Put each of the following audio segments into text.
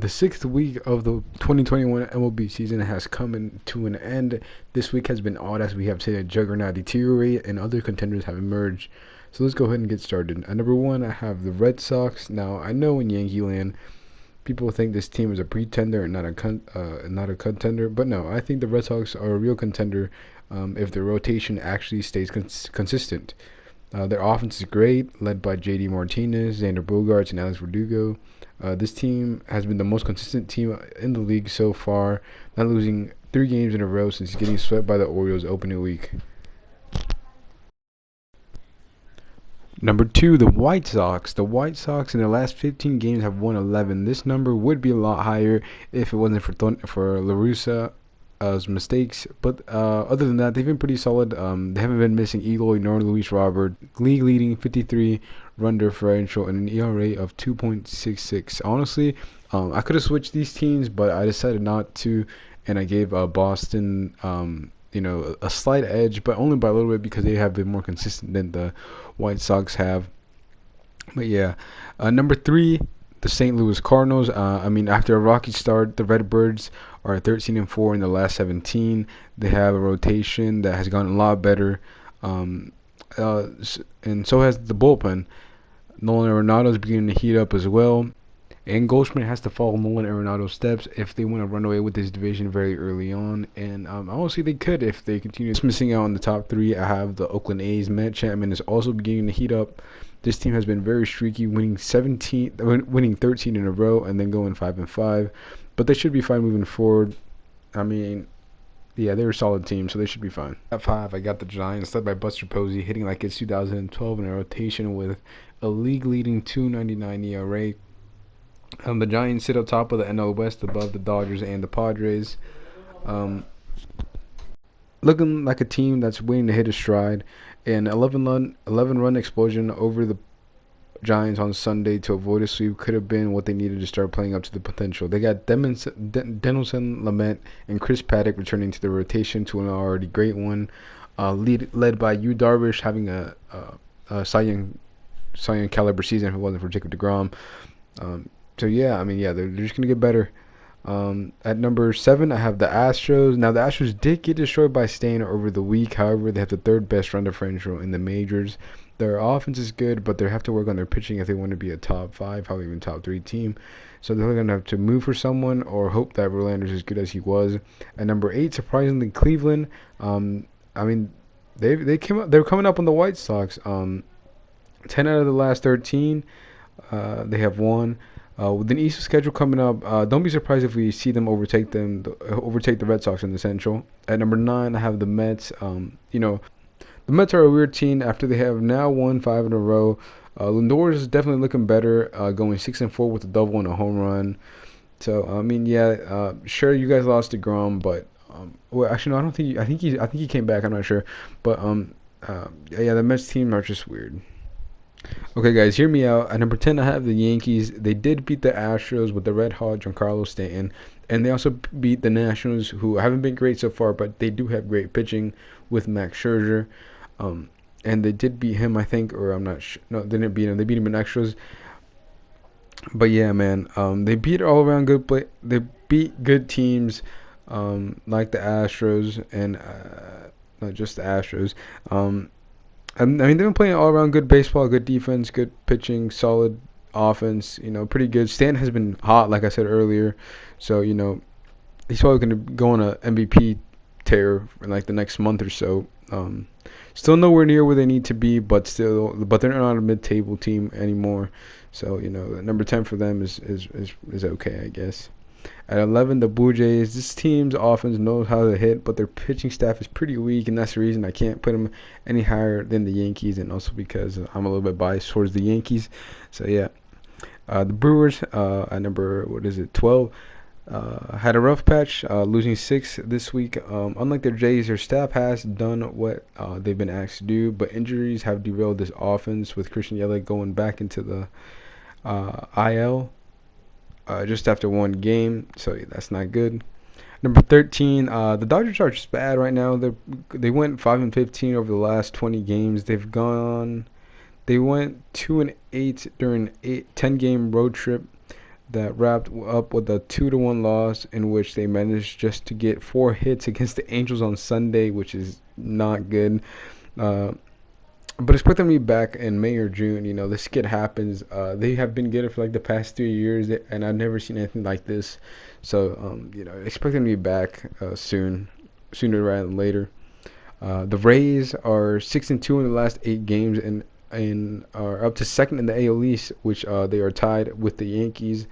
The sixth week of the 2021 MLB season has come to an end. This week has been odd as we have seen a juggernaut deteriorate and other contenders have emerged. So let's go ahead and get started. At number one, I have the Red Sox. Now, I know in Yankee land, people think this team is a pretender and not a contender, but no, I think the Red Sox are a real contender if their rotation actually stays consistent. Their offense is great, led by J.D. Martinez, Xander Bogaerts, and Alex Verdugo. This team has been the most consistent team in the league so far, not losing 3 games in a row since getting swept by the Orioles opening week. Number two, the White Sox. The White Sox in their last 15 games have won 11. This number would be a lot higher if it wasn't for La Russa's mistakes. But other than that, they've been pretty solid. They haven't been missing Eloy nor Luis Robert. League leading 53 run differential and an ERA of 2.66. Honestly, I could have switched these teams, but I decided not to, and I gave Boston a slight edge, but only by a little bit because they have been more consistent than the White Sox have. But yeah, number three, the St. Louis Cardinals. After a rocky start, the Redbirds are 13-4 in the last 17. They have a rotation that has gotten a lot better, and so has the bullpen. Nolan Arenado is beginning to heat up as well. And Goldschmidt has to follow Nolan Arenado's steps if they want to run away with this division very early on. And honestly, they could if they continue missing out on the top three. I have the Oakland A's. Matt Chapman is also beginning to heat up. This team has been very streaky, winning 13 in a row, and then going 5-5. But they should be fine moving forward. Yeah, they're a solid team, so they should be fine. At 5, I got the Giants, led by Buster Posey, hitting like it's 2012 in a rotation with a league-leading 2.99 ERA. The Giants sit up top of the NL West above the Dodgers and the Padres. Looking like a team that's waiting to hit a stride. An 11-run explosion over the Giants on Sunday to avoid a sweep could have been what they needed to start playing up to the potential. They got Denelson Lamet and Chris Paddock returning to the rotation to an already great one. Led by Yu Darvish having a Cy Young caliber season if it wasn't for Jacob deGrom. They're just going to get better. At number 7, I have the Astros. Now, the Astros did get destroyed by Stainer over the week. However, they have the third best run differential in the majors. Their offense is good, but they have to work on their pitching if they want to be a top 5, probably even top 3 team. So they're going to have to move for someone or hope that Verlander's as good as he was. At number 8, surprisingly, Cleveland. They came up. They're coming up on the White Sox. 10 out of the last 13, they have won. With an East schedule coming up, don't be surprised if we see them overtake the Red Sox in the Central. At number 9, I have the Mets. The Mets are a weird team after they have now won 5 in a row. Lindor is definitely looking better, going 6-4 with a double and a home run. So sure, you guys lost to Grom, but no, I don't think. I think he came back. I'm not sure, but the Mets team are just weird. Okay, guys, hear me out. At number 10, I have the Yankees. They did beat the Astros with the red hot Giancarlo Stanton, and they also beat the Nationals, who haven't been great so far, but they do have great pitching with Max Scherzer. And they did beat him, I think, or I'm not sure. No, they didn't beat him. They beat him in extras. But yeah, man, they beat all around good play. They beat good teams, like the Astros, and not just the Astros. They've been playing all around good baseball, good defense, good pitching, solid offense. Pretty good. Stan has been hot, like I said earlier. So he's probably going to go on a MVP tear in like the next month or so. Still nowhere near where they need to be, but they're not a mid-table team anymore. So number 10 for them is okay, I guess. At 11, the Blue Jays. This team's offense knows how to hit, but their pitching staff is pretty weak, and that's the reason I can't put them any higher than the Yankees, and also because I'm a little bit biased towards the Yankees. So yeah, the Brewers at number 12 had a rough patch, losing 6 this week. Unlike their Jays, their staff has done what they've been asked to do, but injuries have derailed this offense, with Christian Yelich going back into the IL. Just after 1 game, so that's not good. Number 13, the Dodgers are just bad right now. They went 5-15 over the last 20 games. They went 2-8 during 10-game road trip. that wrapped up with a 2-1 loss in which they managed just to get 4 hits against the Angels on Sunday, which is not good. Uh, but expect them to be back in May or June. This skid happens. They have been good for like the past 3 years, and I've never seen anything like this. So, expect them to be back sooner rather than later. The Rays are 6-2 in the last 8 games and are up to second in the AL East, which they are tied with the Yankees.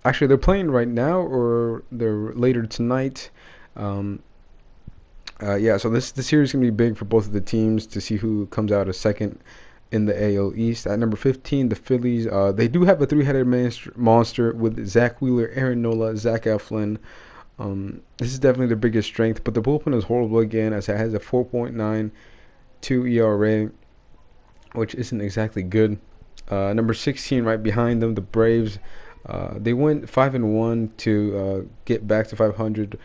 Actually, they're playing right now, or they're later tonight. Um, yeah, so this series is gonna be big for both of the teams to see who comes out as second in the AL East. At number 15, the Phillies. They do have a three-headed monster with Zach Wheeler, Aaron Nola, Zach Eflin. This is definitely their biggest strength, but the bullpen is horrible again, as it has a 4.92 ERA, which isn't exactly good. Number 16, right behind them, the Braves. They went 5-1 to get back to 500,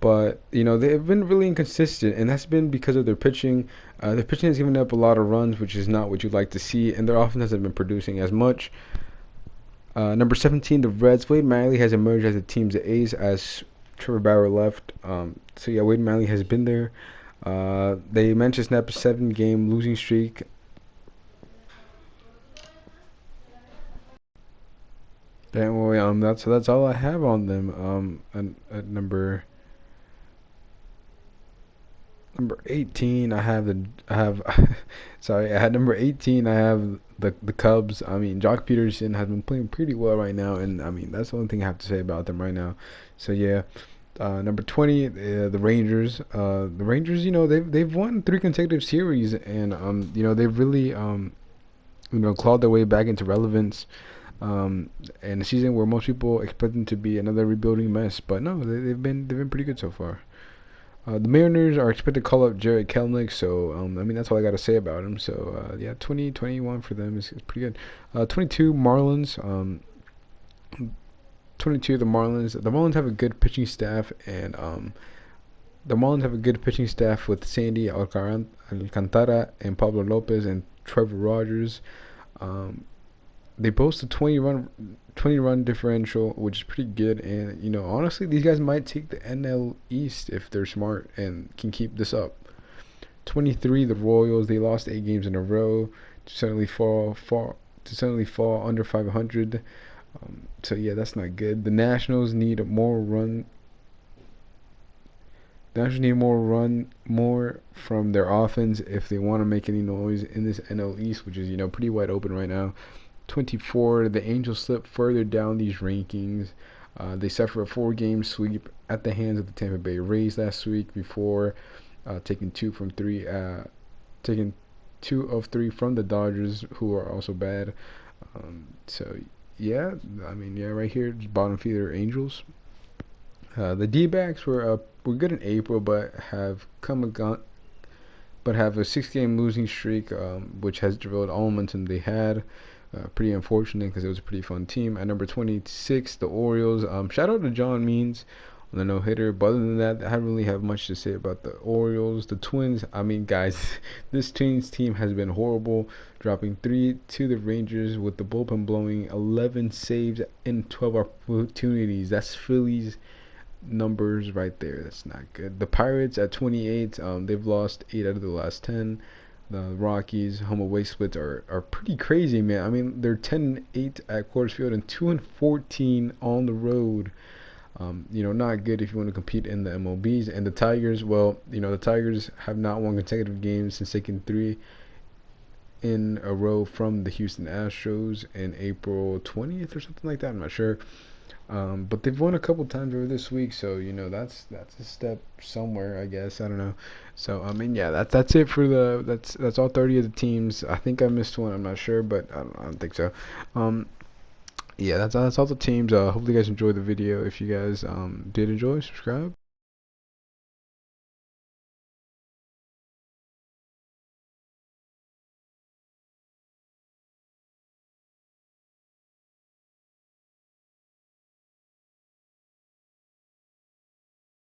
but they've been really inconsistent, and that's been because of their pitching. Their pitching has given up a lot of runs, which is not what you'd like to see, and their offense hasn't been producing as much. Number 17, the Reds. Wade Miley has emerged as the team's ace as Trevor Bauer left. So yeah, Wade Miley has been there. They managed to snap a 7-game losing streak. That's all I have on them. At number 18, I have sorry, at number 18 I have the Cubs. I mean, Jock Peterson has been playing pretty well right now, and I mean that's the only thing I have to say about them right now. So yeah. Number 20, the Rangers. The Rangers, they've won 3 consecutive series, and they've really clawed their way back into relevance. And a season where most people expect them to be another rebuilding mess, but no, they've been pretty good so far. The Mariners are expected to call up Jared Kelenic, so I mean that's all I got to say about him. So yeah, 2021 for them is pretty good. 22 Marlins. 22 the Marlins. The Marlins have a good pitching staff, and the Marlins have a good pitching staff with Sandy Alcantara and Pablo Lopez and Trevor Rogers. They boast a 20 run differential, which is pretty good. And honestly, these guys might take the NL East if they're smart and can keep this up. 23, the Royals. They lost 8 games in a row to suddenly fall under 500. So yeah, that's not good. The Nationals need more run. The Nationals need more from their offense if they want to make any noise in this NL East, which is pretty wide open right now. 24, the Angels slip further down these rankings. They suffer a 4-game sweep at the hands of the Tampa Bay Rays last week before taking 2 of 3 from the Dodgers, who are also bad. So yeah, I mean right here, bottom feeder Angels. The D-backs were good in April, but have have a 6-game losing streak, which has derailed all momentum they had. Pretty unfortunate because it was a pretty fun team. At number 26, the Orioles. Shout out to John Means on the no-hitter. But other than that, I don't really have much to say about the Orioles. The Twins, I mean, guys, this Twins team has been horrible, dropping 3 to the Rangers with the bullpen blowing 11 saves in 12 opportunities. That's Phillies numbers right there. That's not good. The Pirates at 28, they've lost 8 out of the last 10. The Rockies home away splits are pretty crazy, man. I mean, they're 10-8 at Coors Field and 2-14 on the road. Not good if you want to compete in the MLBs. And the Tigers, well, the Tigers have not won consecutive games since taking 3 in a row from the Houston Astros in April 20th or something like that. I'm not sure. But they've won a couple times over this week, so that's a step somewhere, I guess. I don't know. So I mean, yeah, that's it for that's all 30 of the teams. I think I missed one. I'm not sure, but I don't think so. Yeah, that's all the teams. Hopefully you guys enjoyed the video. If you guys did enjoy, subscribe.